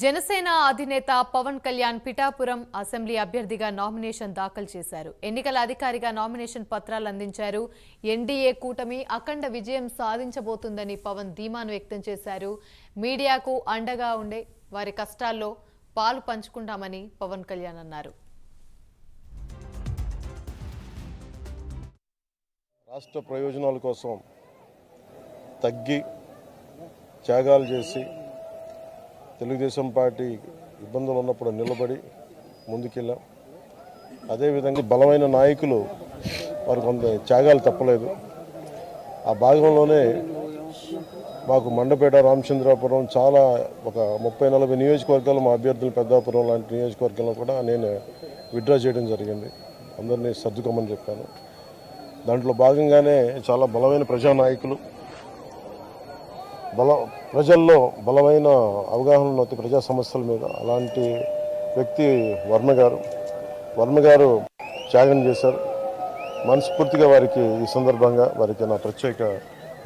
జనసేన అధినేత పవన్ కళ్యాణ్ పిఠాపురం అసెంబ్లీ అభ్యర్థిగా నామినేషన్ దాఖలు చేశారు. ఎన్నికల అధికారిగా నామినేషన్ పత్రాలు అందించారు. ఎన్డీఏ కూటమి అఖండ విజయం సాధించబోతుందని పవన్ ధీమాను వ్యక్తం చేశారు. మీడియాకు అండగా ఉండే వారి కష్టాల్లో పాలు పంచుకుంటామని పవన్ కళ్యాణ్ అన్నారు. రాష్ట్ర ప్రయోజనాల కోసం తగ్గి త్యాగాలు చేసి తెలుగుదేశం పార్టీ ఇబ్బందులు ఉన్నప్పుడు నిలబడి ముందుకెళ్ళాం. అదేవిధంగా బలమైన నాయకులు వారు కొంత త్యాగాలు తప్పలేదు. ఆ భాగంలోనే మాకు మండపేట, రామచంద్రాపురం చాలా ఒక 30-40 నియోజకవర్గాలు మా అభ్యర్థులు పెద్దాపురం లాంటి నియోజకవర్గంలో కూడా నేను విత్డ్రా చేయడం జరిగింది. అందరినీ సర్దుకోమని చెప్పాను. దాంట్లో భాగంగానే చాలా బలమైన ప్రజానాయకులు, ప్రజల్లో బలమైన అవగాహన ఉన్న ప్రజా సమస్యల మీద అలాంటి వ్యక్తి వర్మ గారు త్యాగం చేశారు. మనస్ఫూర్తిగా వారికి ఈ సందర్భంగా వారికి నా ప్రత్యేక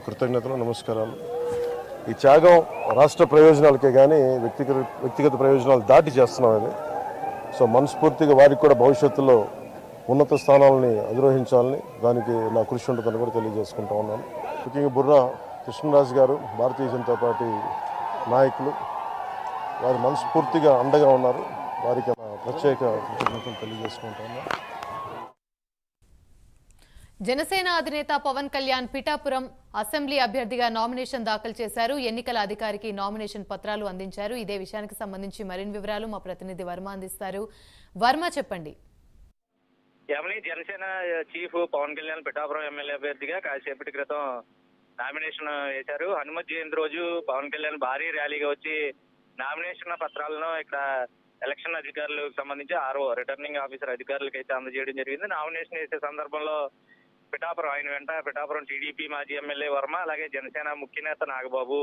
కృతజ్ఞతలు, నమస్కారాలు. ఈ త్యాగం రాష్ట్ర ప్రయోజనాలకే కానీ వ్యక్తిగత ప్రయోజనాలు దాటి చేస్తున్నాం అది. సో మనస్ఫూర్తిగా వారికి కూడా భవిష్యత్తులో ఉన్నత స్థానాలని అధిరోహించాలని దానికి నా కృషి ఉంటుందని కూడా తెలియజేసుకుంటా ఉన్నాను. ముఖ్యంగా బుర్రా కృష్ణరాజు గారు, భారతీయ జనతా పార్టీ నాయకులు, వారు మనస్ఫూర్తిగా అండగా ఉన్నారు. వారికి ప్రత్యేక కృతజ్ఞతలు తెలియజేసుకుంటా ఉన్నాను. జనసేన అధినేత పవన్ కళ్యాణ్ పిఠాపురం అసెంబ్లీ అభ్యర్థిగా నామినేషన్ దాఖలు చేశారు. ఎన్నికల అధికారికి నామినేషన్ పత్రాలు అందించారు. ఇదే విషయానికి సంబంధించి మరిన్ని వివరాలు మా ప్రతినిధి వర్మ అందిస్తారు. వర్మ, చెప్పండి. జనసేన చీఫ్ పవన్ కళ్యాణ్ పిఠాపురం ఎమ్మెల్యే అభ్యర్థిగా కాసేపటి క్రితం నామినేషన్ వేశారు. హనుమత్ జయంతి రోజు పవన్ కళ్యాణ్ భారీ ర్యాలీగా వచ్చి నామినేషన్ పత్రాలను ఇక్కడ ఎలక్షన్ అధికారులకు సంబంధించి రిటర్నింగ్ ఆఫీసర్ అధికారులకు అయితే అందజేయడం జరిగింది. నామినేషన్ వేసే సందర్భంలో ఆయన వెంట పిఠాపురం టీడీపీ మాజీ ఎమ్మెల్యే వర్మ, అలాగే జనసేన ముఖ్య నేత నాగబాబు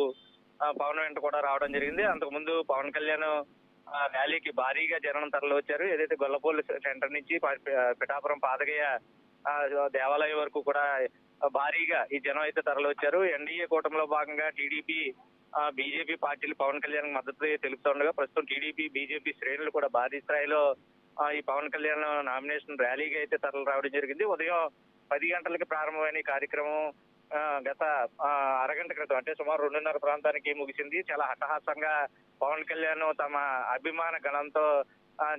పవన్ వెంట కూడా రావడం జరిగింది. అంతకుముందు పవన్ కళ్యాణ్ ర్యాలీకి భారీగా జనం తరలి వచ్చారు. ఏదైతే గొల్లపల్లి సెంటర్ నుంచి పిఠాపురం పాదగయ దేవాలయం వరకు కూడా భారీగా ఈ జనం అయితే తరలి వచ్చారు. ఎన్డీఏ కూటమిలో భాగంగా టీడీపీ, బీజేపీ పార్టీలు పవన్ కళ్యాణ్ మద్దతు తెలుపుతుండగా ప్రస్తుతం టీడీపీ, బీజేపీ శ్రేణులు కూడా భారీ స్థాయిలో ఈ పవన్ కళ్యాణ్ నామినేషన్ ర్యాలీగా అయితే తరలి రావడం జరిగింది. ఉదయం 10 గంటలకి ప్రారంభమైన ఈ కార్యక్రమం గత అరగంట క్రితం అంటే సుమారు 2:30 ప్రాంతానికి ముగిసింది. చాలా హఠాత్తుగా పవన్ కళ్యాణ్ తమ అభిమాన గణంతో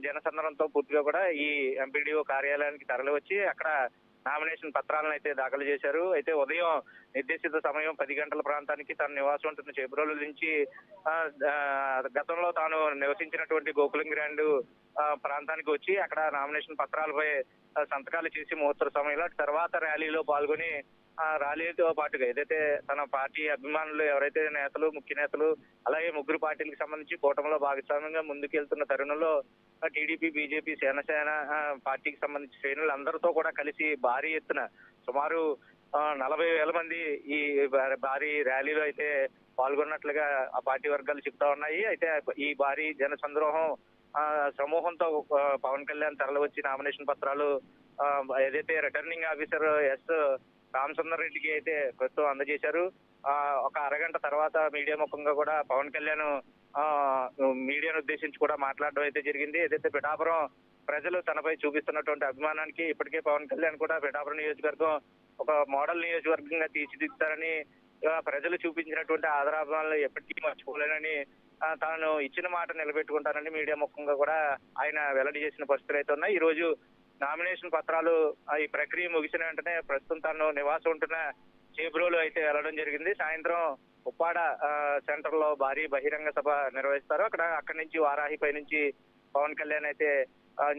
జనసంద్రంతో పూర్తిగా కూడా ఈ ఎంపీడీఓ కార్యాలయానికి తరలి వచ్చి అక్కడ నామినేషన్ పత్రాలను అయితే దాఖలు చేశారు. అయితే ఉదయం నిర్దేశిత సమయం 10 గంటల ప్రాంతానికి తన నివాసం ఉంటున్న చేబ్రోలు నుంచి గతంలో తాను నివసించినటువంటి గోకులం గ్రాండ్ ప్రాంతానికి వచ్చి అక్కడ నామినేషన్ పత్రాలపై సంతకాలు చేసి ముహూర్త సమయంలో తర్వాత ర్యాలీలో పాల్గొని ర్యాలీతో పాటుగా ఏదైతే తన పార్టీ అభిమానులు ఎవరైతే నేతలు, ముఖ్య నేతలు, అలాగే ముగ్గురు పార్టీలకు సంబంధించి కూటమిలో భాగస్వామ్యంగా ముందుకెళ్తున్న తరుణంలో టీడీపీ, బీజేపీ, జనసేన పార్టీకి సంబంధించిన శ్రేణులు అందరితో కూడా కలిసి భారీ ఎత్తున సుమారు 40,000 మంది ఈ భారీ ర్యాలీలో అయితే పాల్గొన్నట్లుగా ఆ పార్టీ వర్గాలు చెప్తా ఉన్నాయి. అయితే ఈ భారీ జన సంద్రోహం సమూహంతో పవన్ కళ్యాణ్ తరలి వచ్చి నామినేషన్ పత్రాలు ఏదైతే రిటర్నింగ్ ఆఫీసర్ ఎస్ రామచంద్ర రెడ్డికి అయితే ప్రస్తుతం అందజేశారు. ఒక అరగంట తర్వాత మీడియా ముఖంగా కూడా పవన్ కళ్యాణ్ మీడియాను ఉద్దేశించి కూడా మాట్లాడడం అయితే జరిగింది. ఏదైతే పిఠాపురం ప్రజలు తనపై చూపిస్తున్నటువంటి అభిమానానికి ఇప్పటికే పవన్ కళ్యాణ్ కూడా పిఠాపురం నియోజకవర్గం ఒక మోడల్ నియోజకవర్గంగా తీర్చిదిద్దుతారని, ప్రజలు చూపించినటువంటి ఆదరాభిమానులు ఎప్పటికీ మర్చిపోలేనని, తాను ఇచ్చిన మాట నిలబెట్టుకుంటానని మీడియా ముఖంగా కూడా ఆయన వెల్లడి చేసిన పరిస్థితులు అయితే ఉన్నాయి. ఈ రోజు నామినేషన్ పత్రాలు ఈ ప్రక్రియ ముగిసిన వెంటనే ప్రస్తుతం తను నివాసం ఉంటున్న చేబ్రోలు అయితే వెళ్లడం జరిగింది. సాయంత్రం ఉప్పాడ సెంటర్ లో భారీ బహిరంగ సభ నిర్వహిస్తారు. అక్కడి నుంచి వారాహిపై నుంచి పవన్ కళ్యాణ్ అయితే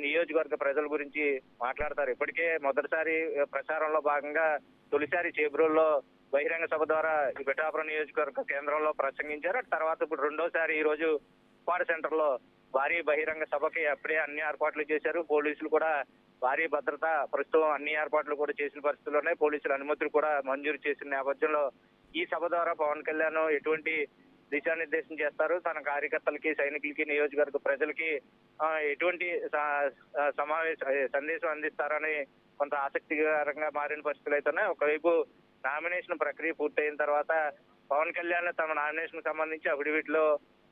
నియోజకవర్గ ప్రజల గురించి మాట్లాడతారు. ఇప్పటికే మొదటిసారి ప్రచారంలో భాగంగా తొలిసారి చేబ్రోల్లో బహిరంగ సభ ద్వారా ఈ పిఠాపురం నియోజకవర్గ కేంద్రంలో ప్రసంగించారు. తర్వాత ఇప్పుడు రెండోసారి ఈ రోజు ఉప్పాడ సెంటర్ లో భారీ బహిరంగ సభకి అప్పుడే అన్ని ఏర్పాట్లు చేశారు. పోలీసులు కూడా భారీ భద్రత ప్రస్తుతం అన్ని ఏర్పాట్లు కూడా చేసిన పరిస్థితులు ఉన్నాయి. పోలీసుల అనుమతులు కూడా మంజూరు చేసిన నేపథ్యంలో ఈ సభ ద్వారా పవన్ కళ్యాణ్ ఎటువంటి దిశానిర్దేశం చేస్తారు, తన కార్యకర్తలకి, సైనికులకి, నియోజకవర్గ ప్రజలకి ఎటువంటి సందేశం అందిస్తారని కొంత ఆసక్తికరంగా మారిన పరిస్థితులు అయితే ఉన్నాయి. ఒకవైపు నామినేషన్ ప్రక్రియ పూర్తయిన తర్వాత పవన్ కళ్యాణ్ తమ నామినేషన్ సంబంధించి అఫిడవిట్ లో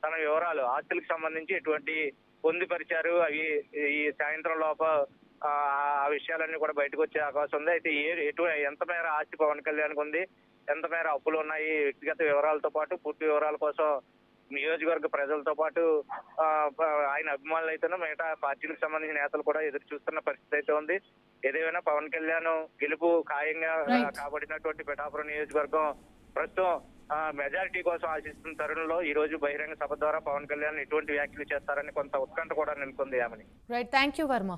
తన వివరాలు ఆస్తులకు సంబంధించి ఎటువంటి పొందుపరిచారు అవి ఈ సాయంత్రం లోపల ఆ విషయాలన్నీ కూడా బయటకు వచ్చే అవకాశం ఉంది. అయితే ఎంత మేర ఆస్తి పవన్ కళ్యాణ్కి ఉంది, ఎంత మేర అప్పులు ఉన్నాయి, వ్యక్తిగత వివరాలతో పాటు పూర్తి వివరాల కోసం నియోజకవర్గ ప్రజలతో పాటు ఆయన అభిమానులు అయితేనూ మిగతా పార్టీలకు సంబంధించిన నేతలు కూడా ఎదురు చూస్తున్న పరిస్థితి అయితే ఉంది. ఏదేమైనా పవన్ కళ్యాణ్ గెలుపు ఖాయంగా కాబడినటువంటి పిఠాపురం నియోజకవర్గం ప్రస్తుతం మెజారిటీ కోసం ఆశిస్తున్న తరుణంలో ఈ రోజు బహిరంగ సభ ద్వారా పవన్ కళ్యాణ్ ఎటువంటి వ్యాఖ్యలు చేస్తారని కొంత ఉత్కంఠ కూడా నెలకొంది. ఆమెని రైట్, థ్యాంక్ యూ వర్మ.